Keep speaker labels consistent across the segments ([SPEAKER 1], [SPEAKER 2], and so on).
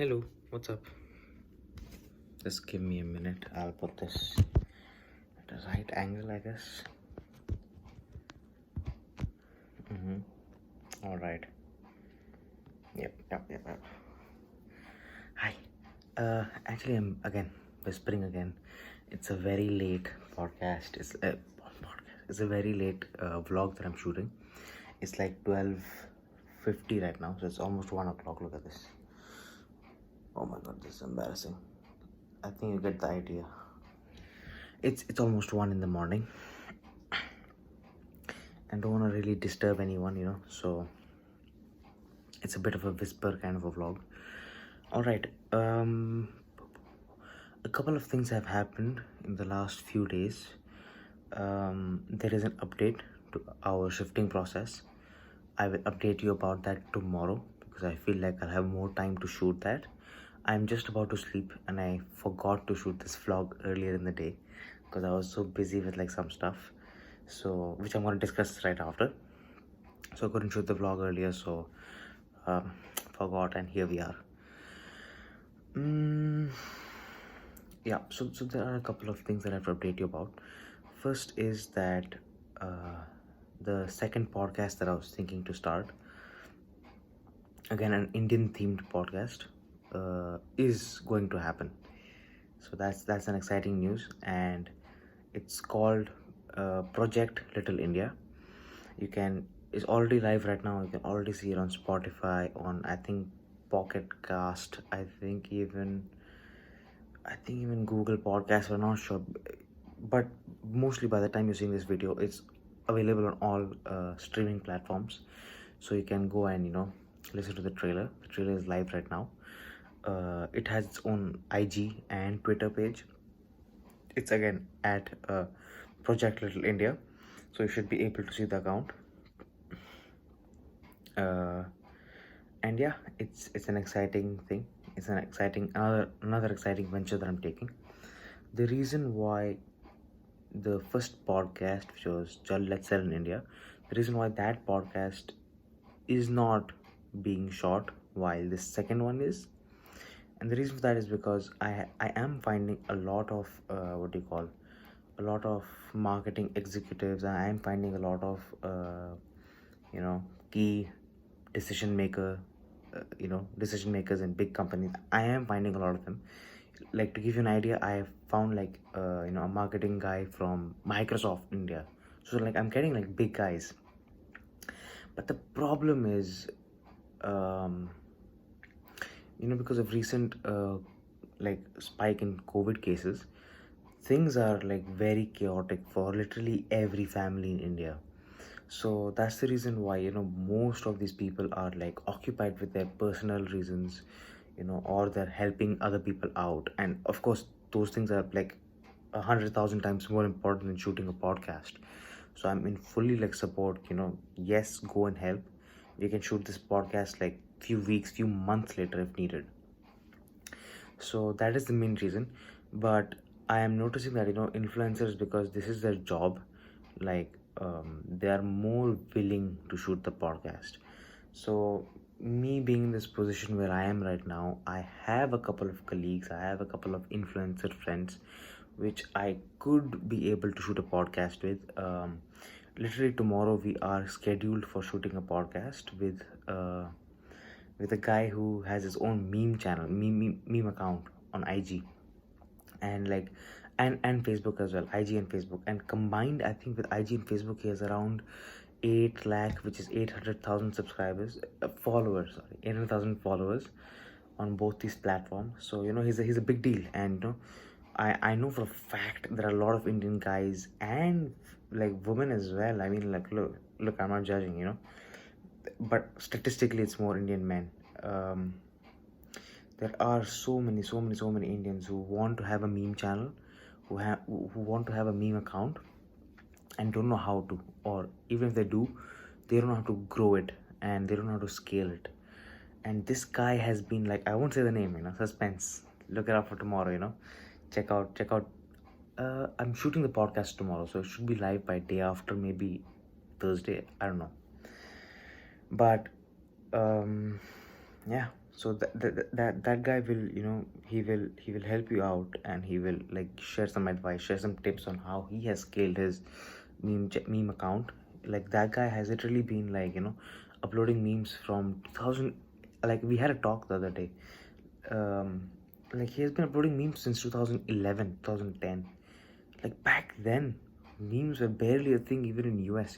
[SPEAKER 1] Hello, what's up? Just give me a minute. I'll put this at a right angle, I guess. All right. Yep. Hi. Actually, I'm again whispering again. It's a very late podcast. It's a very late vlog that I'm shooting. It's like 12:50 right now, so it's almost 1 o'clock. Look at this. Oh my god, this is embarrassing. I think you get the idea. It's almost 1 in the morning. And don't want to really disturb anyone, so it's a bit of a whisper kind of a vlog. All right, a couple of things have happened in the last few days. There is an update to our shifting process. I will update you about that tomorrow because I feel like I'll have more time to shoot that. I'm just about to sleep and I forgot to shoot this vlog earlier in the day because I was so busy with like some stuff, so which I'm going to discuss right after. So I couldn't shoot the vlog earlier, so forgot, and here we are. Yeah, so there are a couple of things that I have to update you about. First is that the second podcast that I was thinking to start, again an Indian themed podcast, is going to happen. So that's an exciting news, and it's called Project Little India. It's already live right now. You can already see it on Spotify, on I think Pocket Cast, I think even Google Podcasts. We're not sure, but mostly by the time you're seeing this video, it's available on all streaming platforms. So you can go and listen to the trailer. The trailer is live right now. It has its own IG and Twitter page. It's again at Project Little India, so you should be able to see the account. And yeah, it's an exciting thing. It's an exciting another exciting venture that I'm taking. The reason why the first podcast, which was Let's Sell in India, the reason why that podcast is not being shot while this second one is, and the reason for that is because I am finding a lot of a lot of marketing executives, and I am finding a lot of key decision makers in big companies. I am finding a lot of them. Like, to give you an idea, I have found like a marketing guy from Microsoft India. So like I'm getting like big guys, but the problem is because of recent like spike in COVID cases, things are like very chaotic for literally every family in India. So that's the reason why most of these people are like occupied with their personal reasons, or they're helping other people out. And of course those things are like 100,000 times more important than shooting a podcast. So I'm in fully like support. Yes, go and help. We can shoot this podcast like few weeks, few months later if needed. So that is the main reason. But I am noticing that influencers, because this is their job, like they are more willing to shoot the podcast. So me being in this position where I am right now, I have a couple of colleagues, I have a couple of influencer friends which I could be able to shoot a podcast with. Literally tomorrow we are scheduled for shooting a podcast with a guy who has his own meme channel, meme account on IG, and like and Facebook as well, IG and Facebook, and combined I think with IG and Facebook he has around 8 lakh, which is 800,000 subscribers, followers, sorry, 800,000 followers on both these platforms. So he's a big deal, and I know for a fact there are a lot of Indian guys and like women as well. I mean, like, look, I'm not judging, but statistically it's more Indian men. There are so many Indians who want to have a meme channel, who want to have a meme account, and don't know how to, or even if they do, they don't know how to grow it, and they don't know how to scale it. And this guy has been like, I won't say the name, suspense, look it up for tomorrow. Check out. I'm shooting the podcast tomorrow, so it should be live by day after, maybe Thursday, I don't know. But yeah, So that guy will, he will help you out, and he will like share some advice, share some tips on how he has scaled his meme account. Like that guy has literally been like, uploading memes from 2000. Like we had a talk the other day. um like he has been uploading memes since 2011, 2010. Like back then, memes were barely a thing even in US.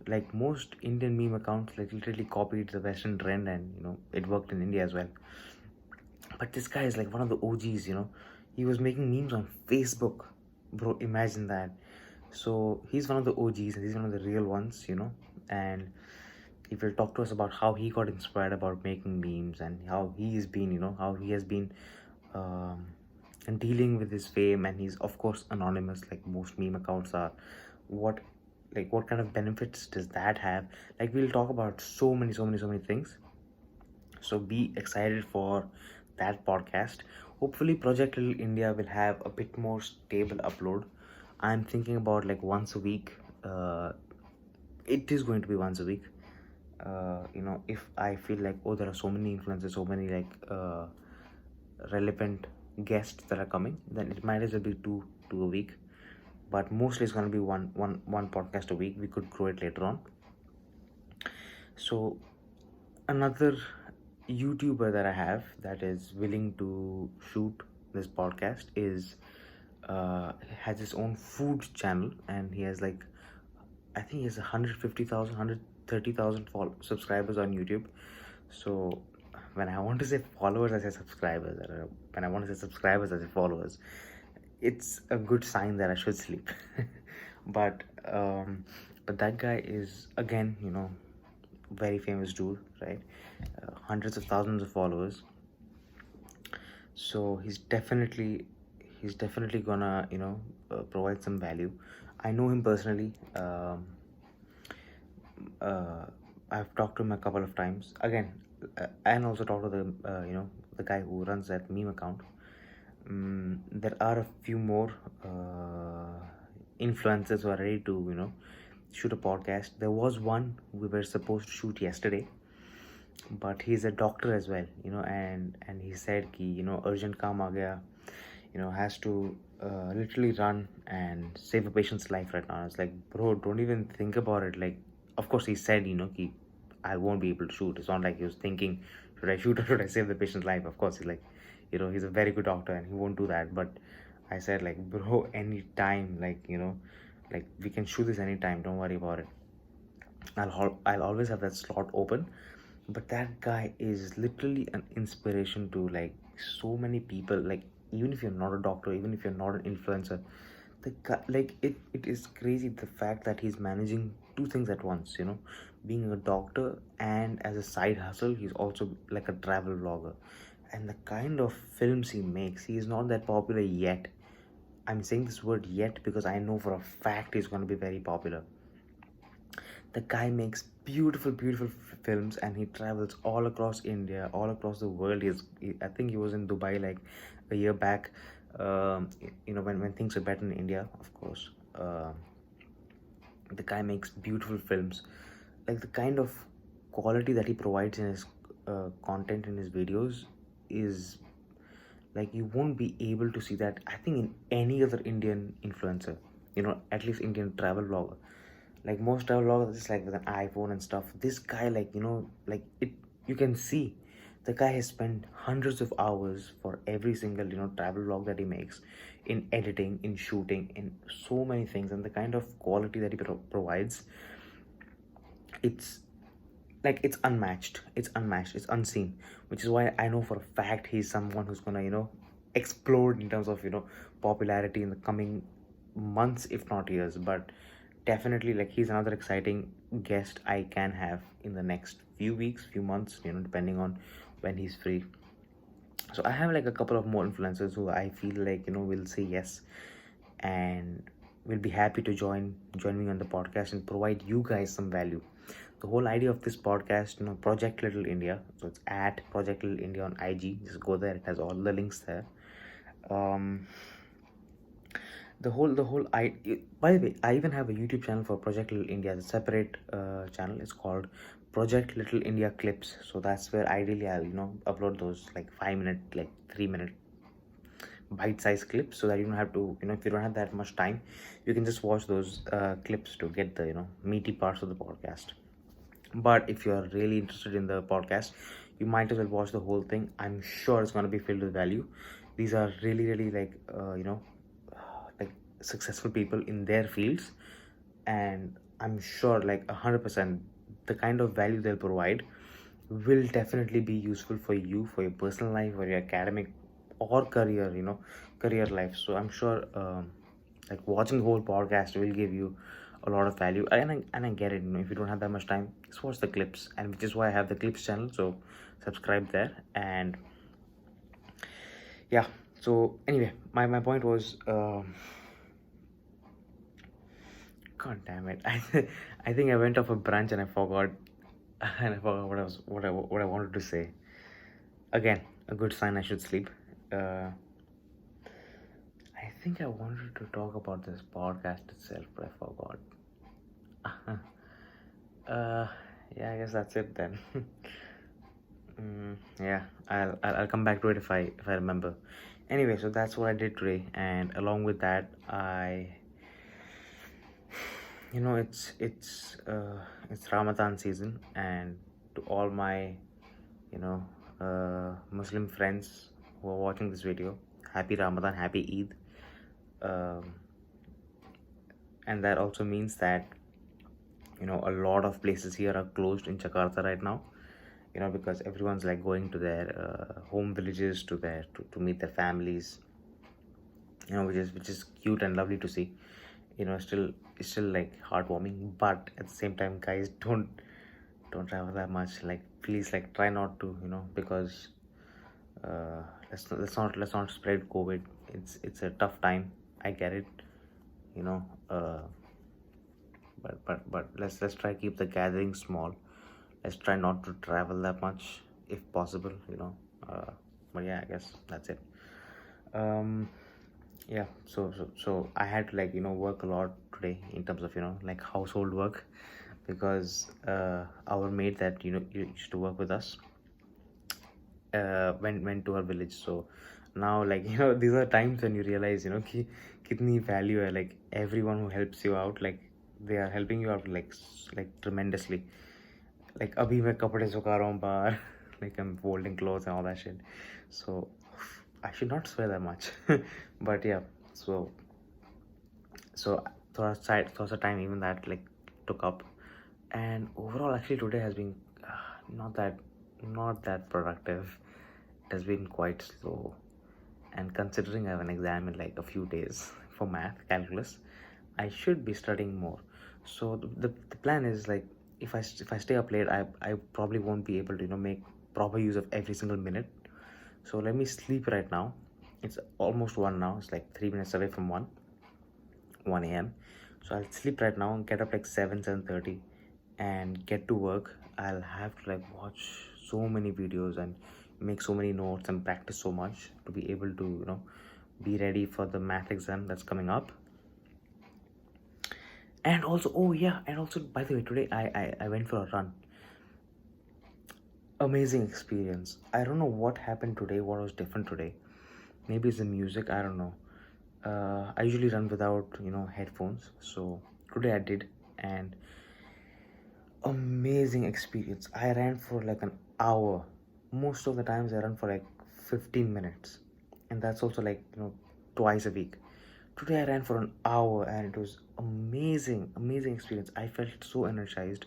[SPEAKER 1] Like most Indian meme accounts like literally copied the Western trend, and it worked in India as well. But this guy is like one of the OGs. He was making memes on Facebook. Bro, imagine that. So he's one of the OGs, and he's one of the real ones. And he will talk to us about how he got inspired about making memes, and how he's been, how he has been um, and dealing with his fame. And he's of course anonymous, like most meme accounts are. What what kind of benefits does that have? Like we'll talk about so many, so many, so many things. So be excited for that podcast. Hopefully Project Little India will have a bit more stable upload. I'm thinking about like once a week. It is going to be once a week. If I feel like, oh, there are so many influencers, so many like relevant guests that are coming, then it might as well be two a week. But mostly it's going to be one podcast a week. We could grow it later on. So another YouTuber that I have that is willing to shoot this podcast is has his own food channel, and he has like, I think he has 150,000, 130,000 subscribers on YouTube. So when I want to say followers, I say subscribers. When I want to say subscribers, I say followers. It's a good sign that I should sleep. but but that guy is again, very famous dude, right? Hundreds of thousands of followers. So he's definitely gonna provide some value. I know him personally. uh, I've talked to him a couple of times again, and also talked to the guy who runs that meme account. There are a few more influencers who are ready to shoot a podcast. There was one we were supposed to shoot yesterday, but he's a doctor as well, and he said ki urgent kaam aa gaya, has to literally run and save a patient's life right now. It's like, bro, don't even think about it. Like, of course he said ki I won't be able to shoot. It's not like he was thinking, should I shoot or should I save the patient's life? Of course he's like, he's a very good doctor and he won't do that. But I said, like, bro, anytime, like, like we can shoot this anytime, don't worry about it. I'll always have that slot open. But that guy is literally an inspiration to like so many people. Like, even if you're not a doctor, even if you're not an influencer, the guy, like, it is crazy the fact that he's managing two things at once. Being a doctor, and as a side hustle he's also like a travel vlogger. And the kind of films he makes, he is not that popular yet. I'm saying this word yet because I know for a fact he's going to be very popular. The guy makes beautiful, beautiful films, and he travels all across India, all across the world. I think he was in Dubai like a year back. When things were better in India, of course. The guy makes beautiful films. Like, the kind of quality that he provides in his content, in his videos, is like, you won't be able to see that, I think, in any other Indian influencer, at least Indian travel vlogger. Like, most travel vloggers just like with an iPhone and stuff. This guy, like, like, it, you can see the guy has spent hundreds of hours for every single travel vlog that he makes, in editing, in shooting, in so many things. And the kind of quality that he provides, it's like, it's unseen. Which is why I know for a fact he's someone who's gonna explode in terms of popularity in the coming months, if not years. But definitely, like, he's another exciting guest I can have in the next few weeks, few months, depending on when he's free. So I have like a couple of more influencers who I feel like will say yes, and will be happy to join me on the podcast and provide you guys some value. The whole idea of this podcast, Project Little India, so it's at Project Little India on IG. Just go there, it has all the links there. By the way, I even have a YouTube channel for Project Little India. It's a separate channel. It's called Project Little India clips. So that's where ideally I'll upload those like 5 minute, like 3 minute bite-sized clips, so that you don't have to, if you don't have that much time, you can just watch those clips to get the meaty parts of the podcast. But if you're really interested in the podcast, you might as well watch the whole thing. I'm sure it's going to be filled with value. These are really, really like like successful people in their fields, and I'm sure like 100% the kind of value they'll provide will definitely be useful for you, for your personal life or your academic or career, career life. So I'm sure like watching the whole podcast will give you a lot of value. And I get it, if you don't have that much time, just watch the clips, and which is why I have the clips channel. So subscribe there. And yeah, so anyway, my point was god damn it, I think I went off a branch and I forgot and I forgot what I wanted to say. Again, a good sign I should sleep. uh I think I wanted to talk about this podcast itself, but I forgot. uh yeah, I guess that's it then. Yeah, I'll come back to it if I remember. Anyway, so that's what I did today, and along with that, it's Ramadan season, and to all my Muslim friends who are watching this video, happy Ramadan, happy Eid. um, and that also means that a lot of places here are closed in Jakarta right now, because everyone's like going to their home villages to meet their families, which is cute and lovely to see. Still, it's still like heartwarming, but at the same time, guys, don't travel that much. Like, please, like, try not to, because uh, let's not spread COVID. It's a tough time. I get it, you know. But let's try keep the gathering small. Let's try not to travel that much if possible. But yeah, I guess that's it. Um, yeah. So I had to like work a lot today in terms of like household work, because our maid that used to work with us went to her village. So now, like, these are times when you realize ki kitni value hai, like everyone who helps you out, like they are helping you out like like tremendously. Like abhi main kapde sukha raha hu bahar, like I'm folding clothes and all that shit. So I should not swear that much. But yeah, so thought of time even that like took up. And overall, actually, today has been not that productive. It has been quite slow, and considering I have an exam in like a few days for math calculus, I should be studying more. So the plan is like, if I stay up late, I probably won't be able to make proper use of every single minute. So let me sleep right now. It's almost 1 now. It's like 3 minutes away from 1 a.m. So I'll sleep right now and get up like 7:30 and get to work. I'll have to like watch so many videos and make so many notes and practice so much to be able to be ready for the math exam that's coming up. And also, oh yeah, and also, by the way, today I went for a run. Amazing experience. I don't know what happened today, what was different today. Maybe it's the music, I don't know. I usually run without headphones, so today I did. And amazing experience. I ran for like an hour. Most of the times I run for like 15 minutes, and that's also like twice a week. Today I ran for an hour, and it was amazing experience. I felt so energized.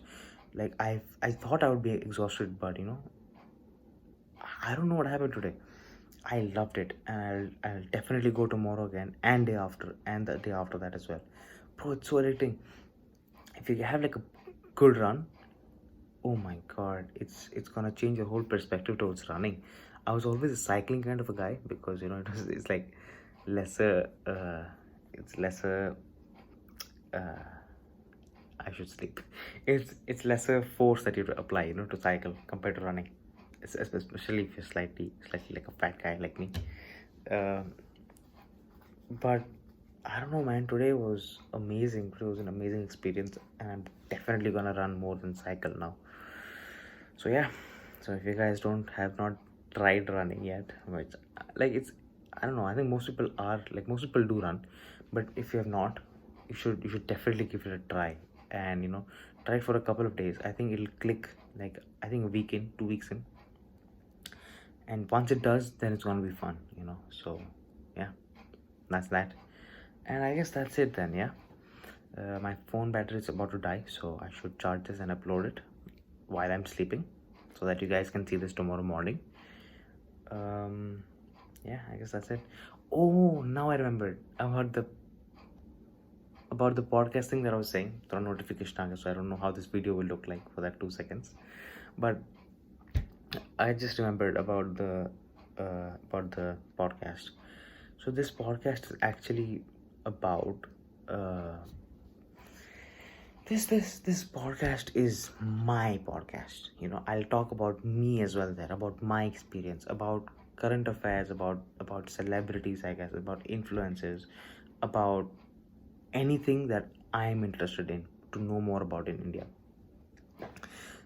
[SPEAKER 1] Like, I thought I would be exhausted, but I don't know what happened today. I loved it, and I'll definitely go tomorrow again, and day after, and the day after that as well. Bro, it's so addicting. If you have like a good run, oh my god, it's gonna change your whole perspective towards running. I was always a cycling kind of a guy, because it's like lesser it's lesser uh I should sleep. It's lesser force that you have to apply to cycle compared to running. Especially if you're slightly like a fat guy like me. uh, but I don't know, man, today was amazing. Today was an amazing experience, and I'm definitely gonna run more than cycle now. So yeah, so if you guys don't have not tried running yet, which like it's, I don't know, I think most people are like, most people do run, but if you have not, you should definitely give it a try. And try it for a couple of days. I think it'll click, like I think a week in, 2 weeks in, and once it does, then it's gonna be fun. So yeah, that's that. And I guess that's it then. Yeah, my phone battery is about to die, so I should charge this and upload it while I'm sleeping, so that you guys can see this tomorrow morning. Yeah, I guess that's it. Oh, now I remembered about the podcast thing that I was saying. The notification, so I don't know how this video will look like for that 2 seconds, but I just remembered about the podcast. So this podcast is actually about uh, this podcast is my podcast. I'll talk about me as well there, about my experience, about current affairs, about celebrities, I guess, about influences, about anything that I'm interested in to know more about in India.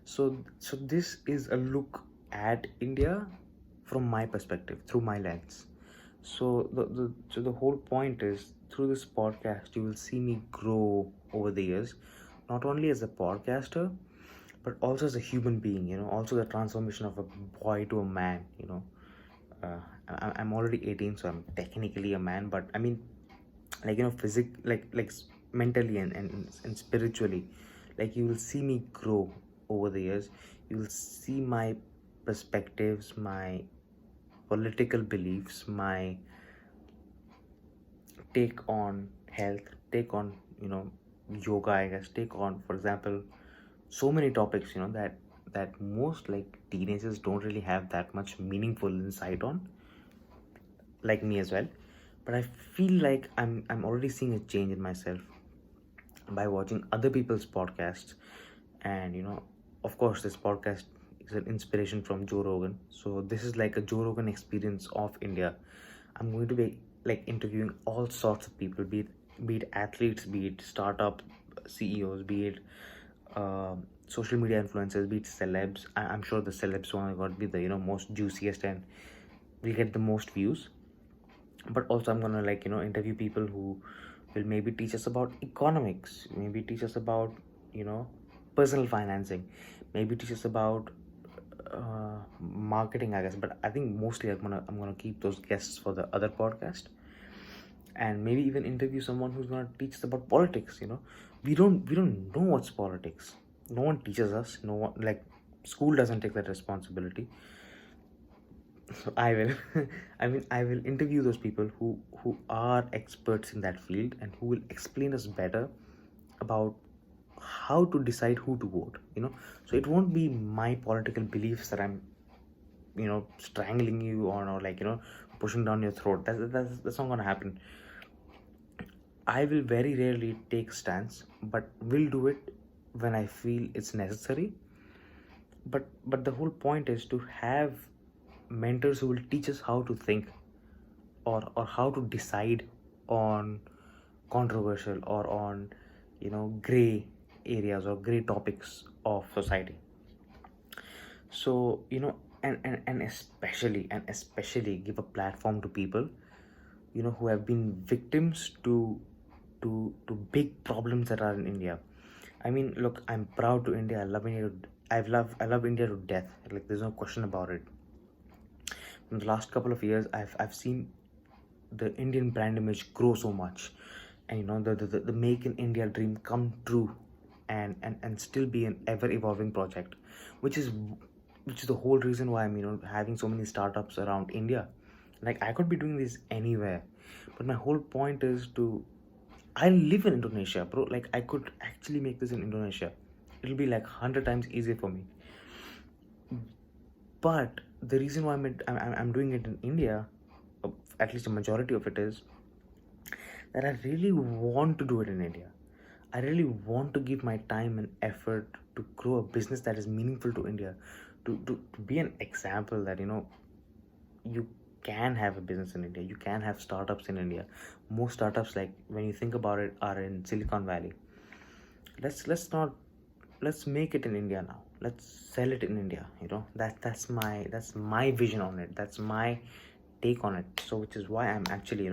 [SPEAKER 1] So this is a look at India from my perspective, through my lens. So the whole point is, through this podcast you will see me grow over the years, not only as a podcaster, but also as a human being. Also the transformation of a boy to a man. I'm already 18, so I'm technically a man, but I mean, like mentally and spiritually, like you will see me grow over the years. You will see my perspectives, my political beliefs, my take on health, take on yoga, I guess, take on, for example, so many topics that most like teenagers don't really have that much meaningful insight on, like me as well. But I feel like I'm already seeing a change in myself by watching other people's podcasts. And of course, this podcast is an inspiration from Joe Rogan. So this is like a Joe Rogan experience of India. I'm going to be like interviewing all sorts of people, be it athletes, be it startup CEOs, be it social media influencers, be it celebs. I'm sure the celebs one are going to be the most juiciest and will get the most views. But also I'm gonna interview people who will maybe teach us about economics, maybe teach us about personal financing, maybe teach us about marketing, I guess. But I think mostly I'm gonna keep those guests for the other podcast, and maybe even interview someone who's gonna teach us about politics. We don't know what's politics. No one teaches us. No one, like, school doesn't take that responsibility. So I will I will interview those people who are experts in that field, and who will explain us better about how to decide who to vote. So it won't be my political beliefs that I'm strangling you on, or pushing down your throat. That's not gonna happen. I will very rarely take stance, but will do it when I feel it's necessary. But the whole point is to have mentors who will teach us how to think, or how to decide on controversial, or on gray areas or gray topics of society. So and especially give a platform to people who have been victims to big problems that are in India. I mean, look, I'm proud to India. I love India to death. Like, there's no question about it. In the last couple of years, I've seen the Indian brand image grow so much, and the Make in India dream come true, and still be an ever evolving project, which is the whole reason why I'm having so many startups around India. Like, I could be doing this anywhere, but my whole point is to, I live in Indonesia, bro. Like, I could actually make this in Indonesia. It'll be like 100 times easier for me. But the reason why I'm doing it in India, at least a majority of it, is that I really want to do it in India. I really want to give my time and effort to grow a business that is meaningful to India, to be an example that you can have a business in India, you can have startups in India. Most startups, like, when you think about it, are in Silicon Valley. Let's make it in India now. let's sell it in India. That's my vision on it. That's my take on it. So which is why I'm actually,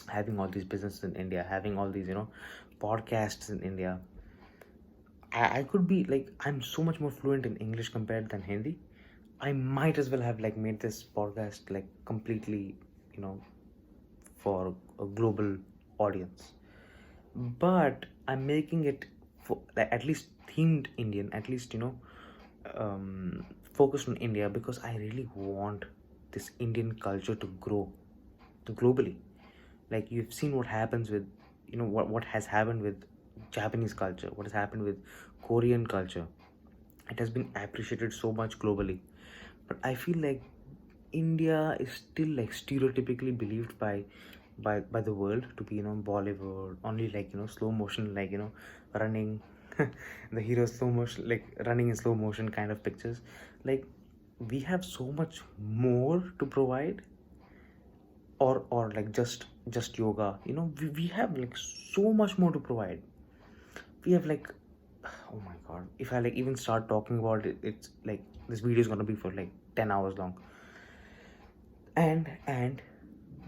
[SPEAKER 1] having all these businesses in India, having all these, podcasts in India. I could be like, I'm so much more fluent in English compared than Hindi. I might as well have like made this podcast like completely, you know, for a global audience. But I'm making it for like at least themed Indian, at least, focused on India, because I really want this Indian culture to grow globally. Like you've seen what happens with, what has happened with Japanese culture, what has happened with Korean culture. It has been appreciated so much globally, but I feel like India is still like stereotypically believed by the world to be, Bollywood, only like, slow motion, like, running, the hero slow motion, like running in slow motion kind of pictures. Like we have so much more to provide, or like just yoga. We have like so much more to provide. We have like, oh my god, if I like even start talking about it, it's like this video is gonna be for like 10 hours long. And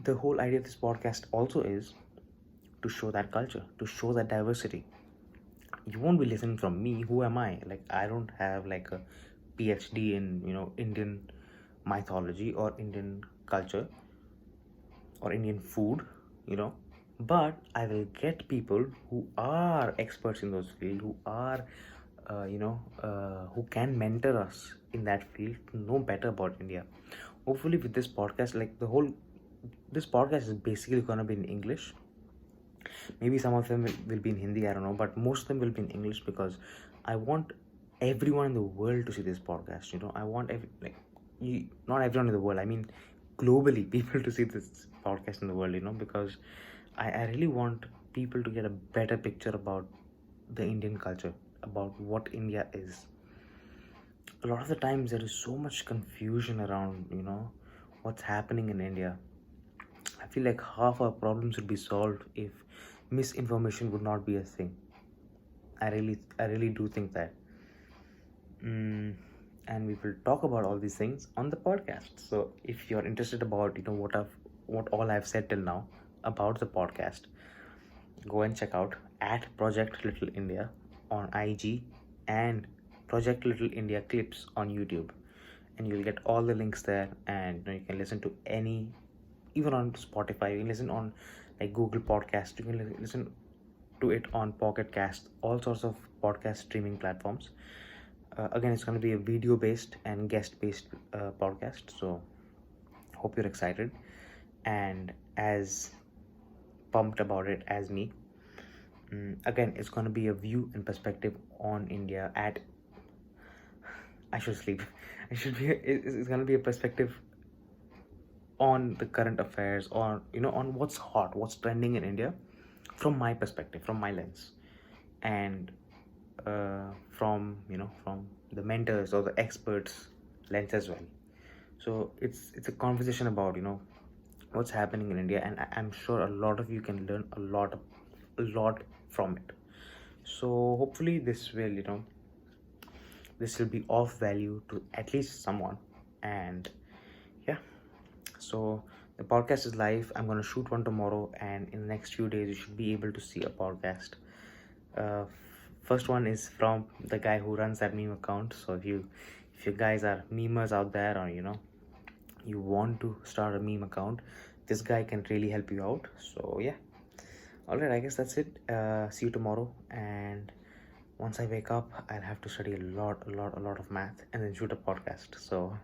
[SPEAKER 1] the whole idea of this podcast also is to show that culture, to show that diversity. You won't be listening from me. Who am I? Like I don't have like a PhD in, Indian mythology or Indian culture or Indian food, but I will get people who are experts in those fields, who are, who can mentor us in that field to know better about India. Hopefully, with this podcast, like this podcast is basically gonna be in English. Maybe some of them will be in Hindi, I don't know, but most of them will be in English, because I want everyone in the world to see this podcast. I want not everyone in the world, I mean globally, people to see this podcast in the world, because I really want people to get a better picture about the Indian culture, about what India is. A lot of the times there is so much confusion around, what's happening in India. I feel like half our problems would be solved if misinformation would not be a thing. I really do think that. And we will talk about all these things on the podcast. So if you're interested about, what all I've said till now about the podcast, go and check out at Project Little India on IG and Project Little India Clips on YouTube, and you'll get all the links there. And you can listen to any, even on Spotify. You can listen on like Google Podcast. You can listen to it on Pocket Cast, all sorts of podcast streaming platforms. Again, it's going to be a video based and guest based podcast. So hope you're excited and as pumped about it as me. Again, it's going to be a view and perspective on India at, I should sleep. It's going to be a perspective on the current affairs, or on what's hot, what's trending in India, from my perspective, from my lens, and from the mentors or the experts lens as well. So it's a conversation about what's happening in India, and I'm sure a lot of you can learn a lot from it. So hopefully this will be of value to at least someone. And yeah, so the podcast is live. I'm going to shoot one tomorrow, and in the next few days you should be able to see a podcast. uh, First one is from the guy who runs that meme account. So if you guys are memers out there, or you want to start a meme account, this guy can really help you out. So yeah, all right, I guess that's it. See you tomorrow. And once I wake up, I'll have to study a lot of math, and then shoot a podcast. So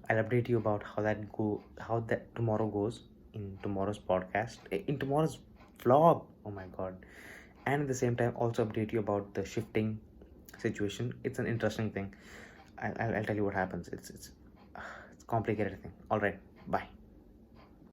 [SPEAKER 1] I'll update you about how that tomorrow goes in tomorrow's podcast, in tomorrow's vlog. Oh my god. And at the same time also update you about the shifting situation. It's an interesting thing. I'll tell you what happens. It's complicated thing. All right, bye.